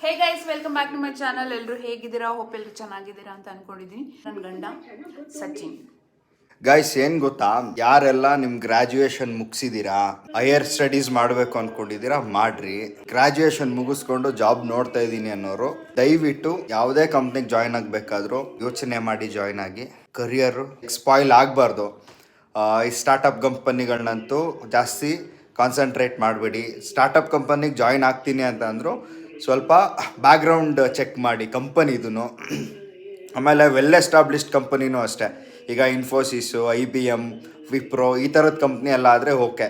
Hey guys, welcome back to my channel. ಎಲ್ಲರೂ ಹೇಗಿದ್ದೀರಾ? Hope ಎಲ್ಲರೂ ಚೆನ್ನಾಗಿದ್ದೀರಾ ಅಂತ ಅನ್ಕೊಂಡಿದ್ದೀನಿ. ನನ್ನ ಗಂಡ ಸಚಿನ್. ಗೈಸ್, ಏನು ಗೊತ್ತಾ, ಯಾರೆಲ್ಲ ನಿಮ್ಮ ಗ್ರ್ಯಾಜುಯೇಷನ್ ಮುಗಿಸಿದ್ದೀರಾ, ಹೈಯರ್ ಸ್ಟಡೀಸ್ ಮಾಡಬೇಕು ಅಂದ್ಕೊಂಡಿದ್ದೀರಾ, ಮಾಡ್ರಿ. ಗ್ರ್ಯಾಜುಯೇಷನ್ ಮುಗಿಸ್ಕೊಂಡು ಜಾಬ್ ನೋಡ್ತಾ ಇದ್ದೀನಿ ಅನ್ನೋರು ದಯವಿಟ್ಟು ಯಾವುದೇ ಕಂಪ್ನಿಗೆ ಜಾಯ್ನ್ ಆಗಬೇಕಾದ್ರೂ ಯೋಚನೆ ಮಾಡಿ ಜಾಯ್ನ್ ಆಗಿ. ಕರಿಯರು ಸ್ಪಾಯ್ಲ್ ಆಗಬಾರ್ದು. ಈ ಸ್ಟಾರ್ಟಪ್ ಕಂಪನಿಗಳನ್ನಂತೂ ಜಾಸ್ತಿ ಕಾನ್ಸಂಟ್ರೇಟ್ ಮಾಡಬೇಡಿ. ಸ್ಟಾರ್ಟಪ್ ಕಂಪನಿಗೆ ಜಾಯ್ನ್ ಆಗ್ತೀನಿ ಅಂತ ಅಂದರು ಸ್ವಲ್ಪ ಬ್ಯಾಕ್ಗ್ರೌಂಡ್ ಚೆಕ್ ಮಾಡಿ ಕಂಪನಿದು. ಆಮೇಲೆ ವೆಲ್ ಎಸ್ಟಾಬ್ಲಿಷ್ಡ್ ಕಂಪನಿನೂ ಅಷ್ಟೇ. ಈಗ ಇನ್ಫೋಸಿಸು, IBM, ವಿಪ್ರೋ ಈ ಥರದ ಕಂಪ್ನಿ ಎಲ್ಲ ಆದರೆ ಓಕೆ.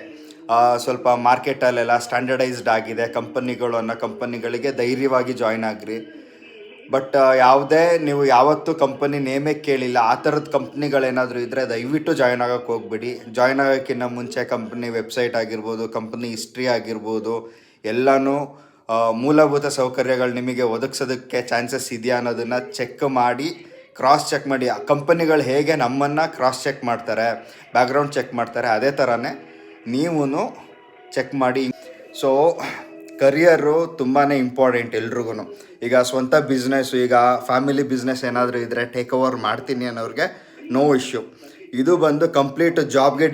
ಸ್ವಲ್ಪ ಮಾರ್ಕೆಟಲ್ಲೆಲ್ಲ ಸ್ಟ್ಯಾಂಡರ್ಡೈಸ್ಡ್ ಆಗಿದೆ ಕಂಪನಿಗಳು ಅನ್ನೋ ಕಂಪನಿಗಳಿಗೆ ಧೈರ್ಯವಾಗಿ ಜಾಯ್ನ್ ಆಗಿರಿ. ಬಟ್ ಯಾವುದೇ ನೀವು ಯಾವತ್ತೂ ಕಂಪನಿ ನೇಮೇ ಕೇಳಿಲ್ಲ ಆ ಥರದ ಕಂಪ್ನಿಗಳೇನಾದರೂ ಇದ್ದರೆ ದಯವಿಟ್ಟು ಜಾಯ್ನ್ ಆಗೋಕ್ಕೆ ಹೋಗ್ಬಿಡಿ. ಜಾಯ್ನ್ ಆಗೋಕ್ಕಿಂತ ಮುಂಚೆ ಕಂಪ್ನಿ ವೆಬ್ಸೈಟ್ ಆಗಿರ್ಬೋದು, ಕಂಪ್ನಿ ಹಿಸ್ಟ್ರಿ ಆಗಿರ್ಬೋದು, ಎಲ್ಲನೂ ಮೂಲಭೂತ ಸೌಕರ್ಯಗಳು ನಿಮಗೆ ಒದಗಿಸೋದಕ್ಕೆ ಚಾನ್ಸಸ್ ಇದೆಯಾ ಅನ್ನೋದನ್ನು ಚೆಕ್ ಮಾಡಿ, ಕ್ರಾಸ್ ಚೆಕ್ ಮಾಡಿ. ಆ ಕಂಪನಿಗಳು ಹೇಗೆ ನಮ್ಮನ್ನು ಕ್ರಾಸ್ ಚೆಕ್ ಮಾಡ್ತಾರೆ, ಬ್ಯಾಕ್ಗ್ರೌಂಡ್ ಚೆಕ್ ಮಾಡ್ತಾರೆ, ಅದೇ ಥರನೇ ನೀವೂ ಚೆಕ್ ಮಾಡಿ. ಸೊ ಕರಿಯರು ತುಂಬಾ ಇಂಪಾರ್ಟೆಂಟ್ ಎಲ್ರಿಗೂ. ಈಗ ಸ್ವಂತ ಬಿಸ್ನೆಸ್ಸು, ಈಗ ಫ್ಯಾಮಿಲಿ ಬಿಸ್ನೆಸ್ ಏನಾದರೂ ಇದ್ದರೆ ಟೇಕ್ ಓವರ್ ಮಾಡ್ತೀನಿ ಅನ್ನೋರಿಗೆ ನೋ ಇಶ್ಯೂ. ಇದು ಬಂದು ಕಂಪ್ಲೀಟ್ ಜಾಬ್ಗೆ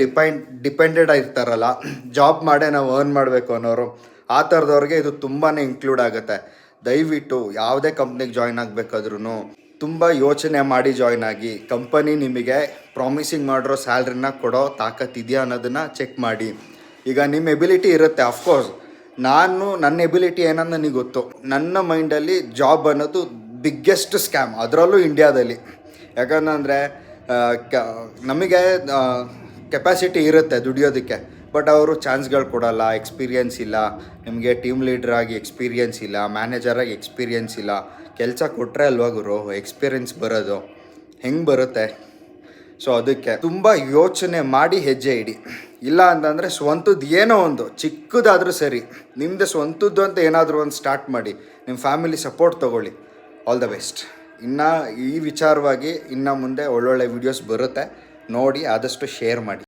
ಡಿಪೆಂಡೆಡ್ ಆಗಿರ್ತಾರಲ್ಲ, ಜಾಬ್ ಮಾಡೇ ನಾವು ಅರ್ನ್ ಮಾಡಬೇಕು ಅನ್ನೋರು, ಆ ಥರದವ್ರಿಗೆ ಇದು ತುಂಬಾ ಇನ್ಕ್ಲೂಡ್ ಆಗುತ್ತೆ. ದಯವಿಟ್ಟು ಯಾವುದೇ ಕಂಪ್ನಿಗೆ ಜಾಯ್ನ್ ಆಗಬೇಕಾದ್ರೂ ತುಂಬ ಯೋಚನೆ ಮಾಡಿ ಜಾಯ್ನ್ ಆಗಿ. ಕಂಪನಿ ನಿಮಗೆ ಪ್ರಾಮಿಸಿಂಗ್ ಮಾಡಿರೋ ಸ್ಯಾಲ್ರಿನ ಕೊಡೋ ತಾಕತ್ತಿದೆಯಾ ಅನ್ನೋದನ್ನು ಚೆಕ್ ಮಾಡಿ. ಈಗ ನಿಮ್ಮ ಎಬಿಲಿಟಿ ಇರುತ್ತೆ, ಅಫ್ಕೋರ್ಸ್. ನನ್ನ ಎಬಿಲಿಟಿ ಏನಂತ ನನಗೆ ಗೊತ್ತು. ನನ್ನ ಮೈಂಡಲ್ಲಿ ಜಾಬ್ ಅನ್ನೋದು ಬಿಗ್ಗೆಸ್ಟ್ ಸ್ಕ್ಯಾಮ್, ಅದರಲ್ಲೂ ಇಂಡಿಯಾದಲ್ಲಿ. ಯಾಕಂದರೆ ನಮಗೆ ಕೆಪಾಸಿಟಿ ಇರುತ್ತೆ ದುಡಿಯೋದಕ್ಕೆ, ಬಟ್ ಅವರು ಚಾನ್ಸ್ಗಳು ಕೊಡಲ್ಲ. ಎಕ್ಸ್ಪೀರಿಯೆನ್ಸ್ ಇಲ್ಲ ನಿಮಗೆ, ಟೀಮ್ ಲೀಡ್ರಾಗಿ ಎಕ್ಸ್ಪೀರಿಯೆನ್ಸ್ ಇಲ್ಲ, ಮ್ಯಾನೇಜರಾಗಿ ಎಕ್ಸ್ಪೀರಿಯೆನ್ಸ್ ಇಲ್ಲ. ಕೆಲಸ ಕೊಟ್ಟರೆ ಅಲ್ವಾ ಗುರು ಎಕ್ಸ್ಪೀರಿಯೆನ್ಸ್ ಬರೋದು, ಹೆಂಗೆ ಬರುತ್ತೆ? ಸೊ ಅದಕ್ಕೆ ತುಂಬ ಯೋಚನೆ ಮಾಡಿ ಹೆಜ್ಜೆ ಇಡಿ. ಇಲ್ಲ ಅಂತಂದರೆ ಸ್ವಂತದ್ದು ಏನೋ ಒಂದು ಚಿಕ್ಕದಾದರೂ ಸರಿ, ನಿಮ್ಮದು ಸ್ವಂತದ್ದು ಅಂತ ಏನಾದರೂ ಒಂದು ಸ್ಟಾರ್ಟ್ ಮಾಡಿ. ನಿಮ್ಮ ಫ್ಯಾಮಿಲಿ ಸಪೋರ್ಟ್ ತೊಗೊಳ್ಳಿ. All the best. ಇನ್ನು ಈ ವಿಚಾರವಾಗಿ ಇನ್ನು ಮುಂದೆ ಒಳ್ಳೊಳ್ಳೆ ವೀಡಿಯೋಸ್ ಬರುತ್ತೆ, ನೋಡಿ ಆದಷ್ಟು ಶೇರ್ ಮಾಡಿ.